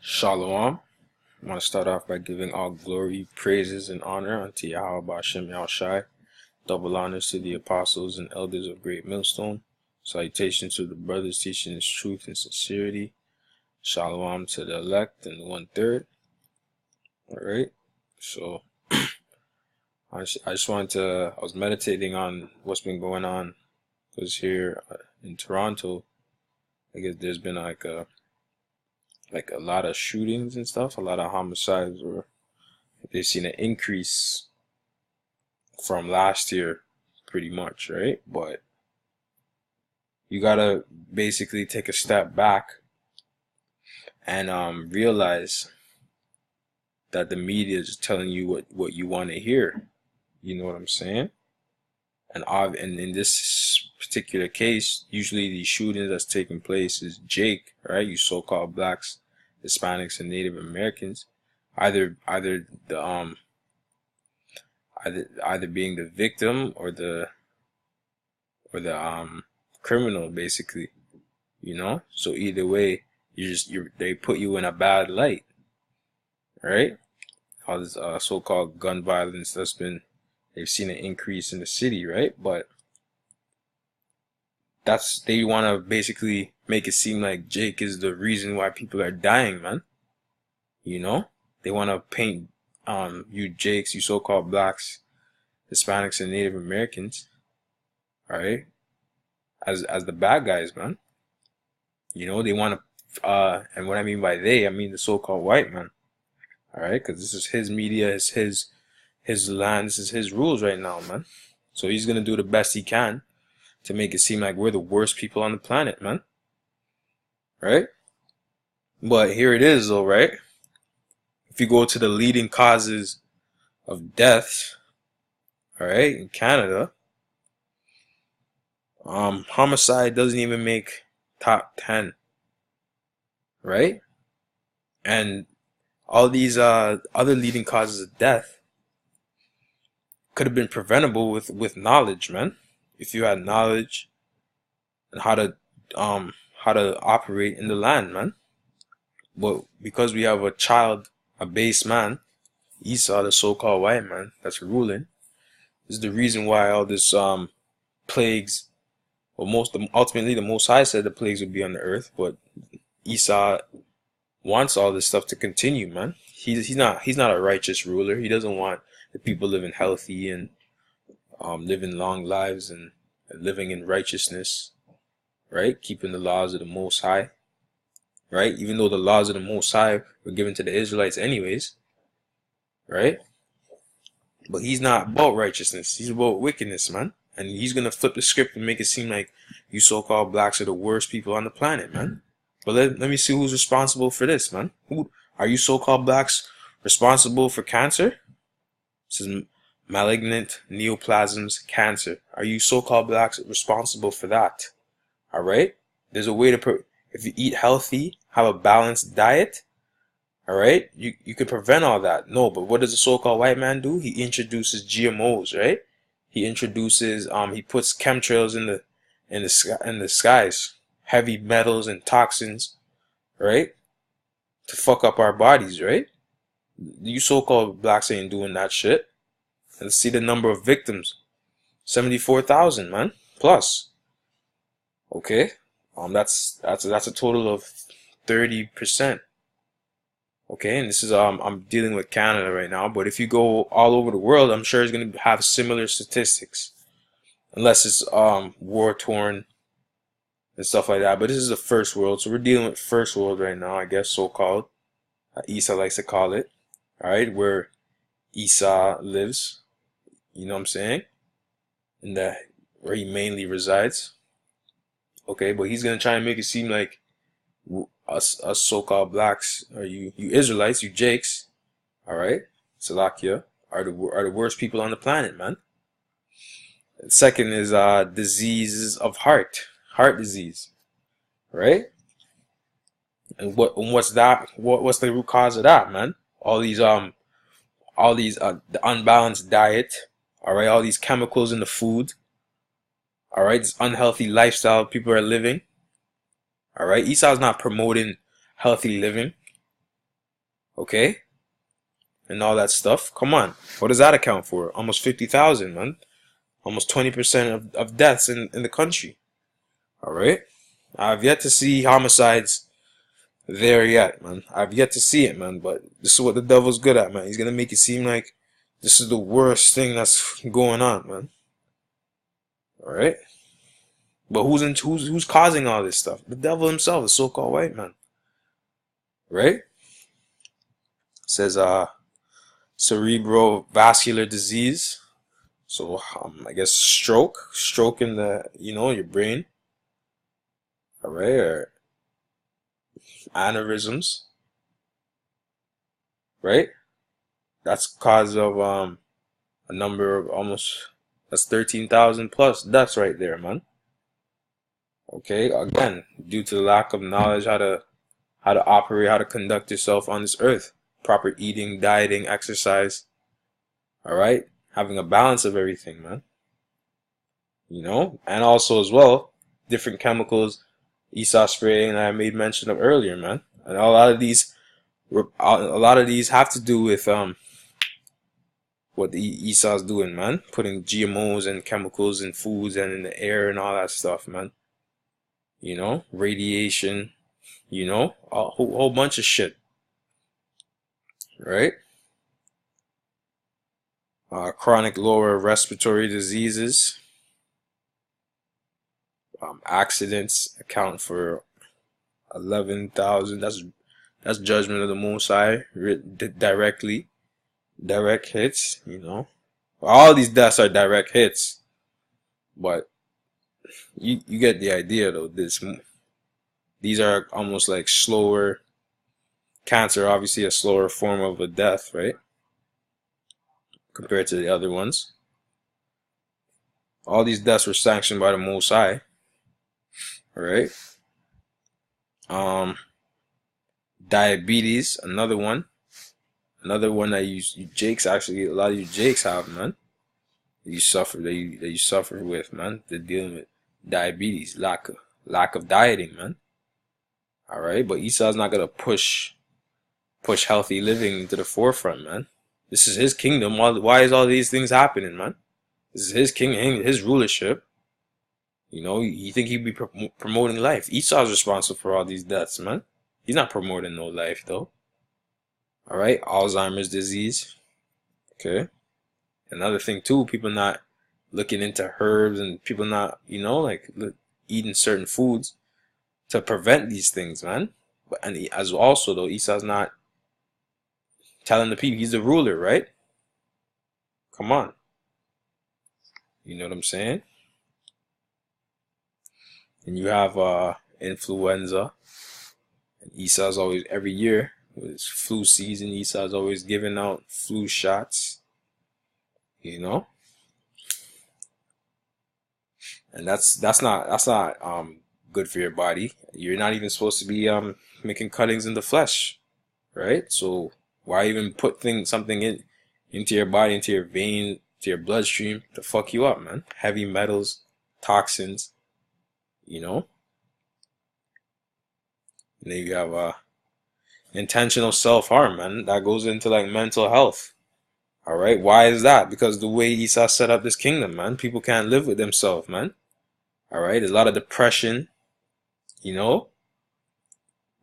Shalom. I want to start off by giving all glory, praises, and honor unto Yahweh Hashem Shai. Double honors to the apostles and elders of Great Millstone. Salutations to the brothers teaching His truth and sincerity. Shalom to the elect and the 1/3. Alright, so I just wanted to, I was meditating on what's been going on, because here in Toronto, I guess there's been like a lot of shootings and stuff, a lot of homicides, or they've seen an increase from last year, pretty much, right? But you gotta basically take a step back and realize that the media is telling you what you want to hear. You know what I'm saying? And in this particular case, usually the shooting that's taking place is Jake, right? You so-called blacks, Hispanics, and Native Americans, either being the victim or the criminal, basically. You know, so either way, they put you in a bad light, right? All this so-called gun violence they've seen an increase in the city, right? But they want to basically make it seem like Jake is the reason why people are dying, man. You know, they want to paint you Jakes, you so-called blacks, Hispanics, and Native Americans, alright, as the bad guys, man. You know, they want to, and what I mean by they, I mean the so-called white man, alright, because this is his media, it's his land, this is his rules right now, man. So he's gonna do the best he can to make it seem like we're the worst people on the planet, man. Right? But here it is, though, right? If you go to the leading causes of death, alright, in Canada, homicide doesn't even make top 10, right? And all these other leading causes of death could have been preventable with knowledge, man. If you had knowledge and how to operate in the land, man. But because we have a base man, Esau, the so-called white man that's ruling, is the reason why all this plagues, well, ultimately the Most High said the plagues would be on the earth, but Esau wants all this stuff to continue, man. He's not a righteous ruler. He doesn't want the people living healthy and living long lives and living in righteousness, right? Keeping the laws of the Most High, right? Even though the laws of the Most High were given to the Israelites anyways, right? But he's not about righteousness. He's about wickedness, man. And he's going to flip the script and make it seem like you so-called blacks are the worst people on the planet, man. But let me see who's responsible for this, man. Who are you so-called blacks responsible for cancer? This is malignant neoplasms, cancer. Are you so-called blacks responsible for that? All right? There's a way to, if you eat healthy, have a balanced diet, all right, you could prevent all that. No, but what does the so-called white man do? He introduces GMOs, right? He introduces, he puts chemtrails in the skies, heavy metals and toxins, right, to fuck up our bodies, right? You so-called blacks ain't doing that shit. And see the number of victims, 74,000, man, plus. Okay, that's a total of 30%. Okay, and this is I'm dealing with Canada right now, but if you go all over the world, I'm sure it's gonna have similar statistics, unless it's war torn and stuff like that. But this is the first world, so we're dealing with first world right now, I guess, so called. Esau likes to call it. All right, where Esau lives. You know what I'm saying? And where he mainly resides. Okay, but he's gonna try and make it seem like us so-called blacks, or you Israelites, you Jakes, all right, Salakia, are the worst people on the planet, man. And second is diseases of heart disease, right? And what's that? What's the root cause of that, man? All these the unbalanced diet, all right, all these chemicals in the food, all right, this unhealthy lifestyle people are living. All right, Esau's not promoting healthy living. okay, and all that stuff. Come on, what does that account for? Almost 50,000, man. Almost 20% of deaths in the country. All right, I've yet to see homicides there yet, man. I've yet to see it, man. But this is what the devil's good at, man. He's gonna make it seem like this is the worst thing that's going on, man. All right. But who's causing all this stuff? The devil himself, the so-called white man. Right? It says cerebrovascular disease. So I guess stroke in the your brain. All right, or aneurysms. Right? That's cause of a number of almost that's 13,000 plus deaths right there, man. Okay, again, due to the lack of knowledge how to operate, how to conduct yourself on this earth. Proper eating, dieting, exercise. All right? Having a balance of everything, man. And also as well, different chemicals, Esau spray, and I made mention of earlier, man. And a lot of these have to do with what the Esau's doing, man. Putting GMOs and chemicals in foods and in the air and all that stuff, man. Radiation, a whole bunch of shit. Right? Chronic lower respiratory diseases. Accidents account for 11,000. That's judgment of the Most High directly. Direct hits, All these deaths are direct hits. But you get the idea, though. These are almost like slower. Cancer, obviously a slower form of a death, right? Compared to the other ones. All these deaths were sanctioned by the Most High. Alright. Diabetes, another one. Another one that you Jakes, actually, a lot of you Jakes have, man. That you suffer with, man. They're dealing with diabetes, lack of dieting, man. Alright, but Esau's not gonna push healthy living to the forefront, man. This is his kingdom. Why is all these things happening, man? This is his kingdom, his rulership. You think he'd be promoting life. Esau's responsible for all these deaths, man. He's not promoting no life, though. Alright, Alzheimer's disease. Okay. Another thing, too, people not looking into herbs and people not, eating certain foods to prevent these things, man. And as also, though, Esau's not telling the people he's the ruler, right? Come on. You know what I'm saying? And you have influenza. And Esau's always, every year, with his flu season, Esau's always giving out flu shots. And that's not good for your body. You're not even supposed to be making cuttings in the flesh, right? So why even put something into your body, into your vein, to your bloodstream to fuck you up, man? Heavy metals, toxins, And then you have intentional self-harm, man. That goes into like mental health. All right, why is that? Because the way Esau set up this kingdom, man, people can't live with themselves, man. All right, there's a lot of depression,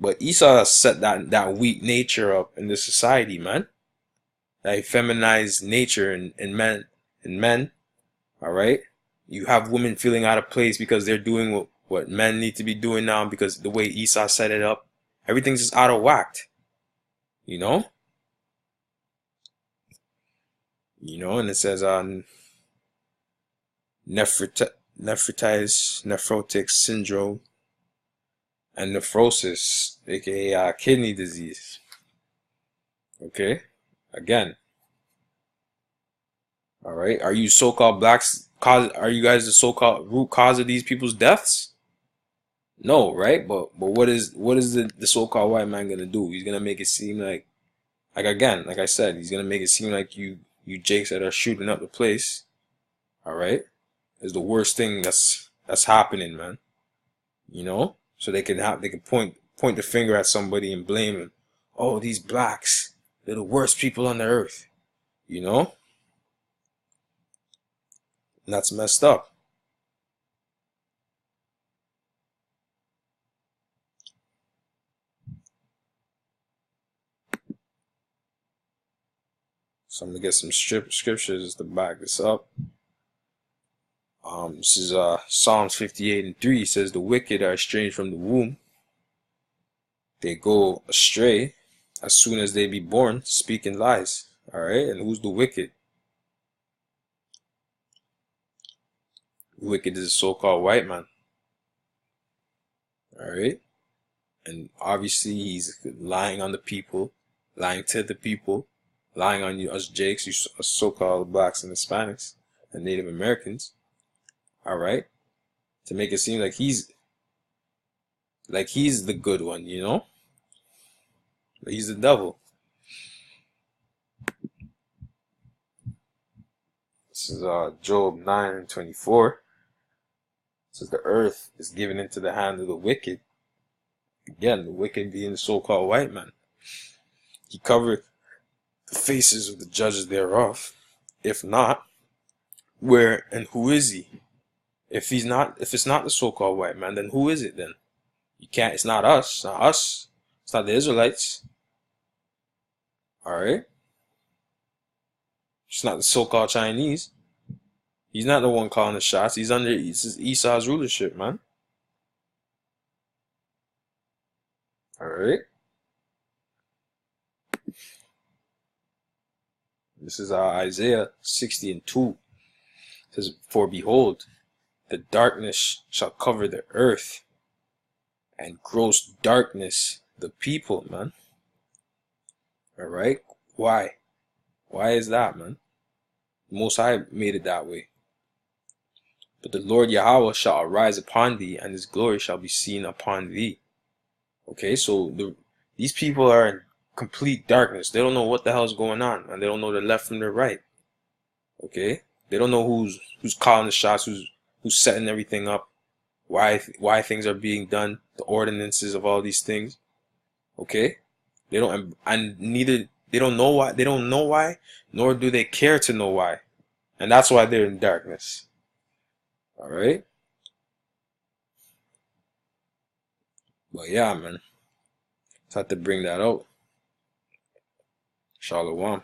But Esau set that weak nature up in this society, man. That feminized nature in men. All right, you have women feeling out of place because they're doing what men need to be doing now because the way Esau set it up, everything's just out of whack. And it says nephrotic syndrome and nephrosis, aka kidney disease. Okay, again. All right, are you so-called blacks? Are you guys the so-called root cause of these people's deaths? No, right? But what is the so-called white man gonna do? He's gonna make it seem like I said, he's gonna make it seem like you Jakes that are shooting up the place, all right, is the worst thing that's happening, man. So they can point the finger at somebody and blame him. Oh, these blacks, They're the worst people on the earth. You know? And that's messed up. So I'm gonna get some scriptures to back this up. This is Psalms 58:3. It says, "The wicked are estranged from the womb; they go astray as soon as they be born, speaking lies." All right, and who's the wicked? The wicked is a so-called white man. All right, and obviously he's lying on the people, lying to the people, lying on you, us Jakes, you so-called blacks and Hispanics and Native Americans. All right, to make it seem like he's the good one, you know? But he's the devil. This is Job 9:24. It says the earth is given into the hand of the wicked. Again, the wicked being the so-called white man. He covered the faces of the judges thereof. If not, where and who is he? If it's not the so-called white man, then who is it then? You can't. It's not us. It's not us. It's not the Israelites. All right. It's not the so-called Chinese. He's not the one calling the shots. He's under Esau's rulership, man. All right. This is Isaiah 60:2. It says, "For behold, the darkness shall cover the earth, and gross darkness the people," man. All right. Why? Why is that, man? The Most High made it that way. "But the Lord Yahweh shall arise upon thee, and his glory shall be seen upon thee." Okay, so these people are in complete darkness. They don't know what the hell is going on, and they don't know the left from the right. Okay, they don't know who's calling the shots, who's setting everything up, why things are being done, the ordinances of all these things. Okay, they don't, and neither they don't know why. They don't know why, nor do they care to know why, and that's why they're in darkness. All right, but yeah, man, just have to bring that out. Shalom.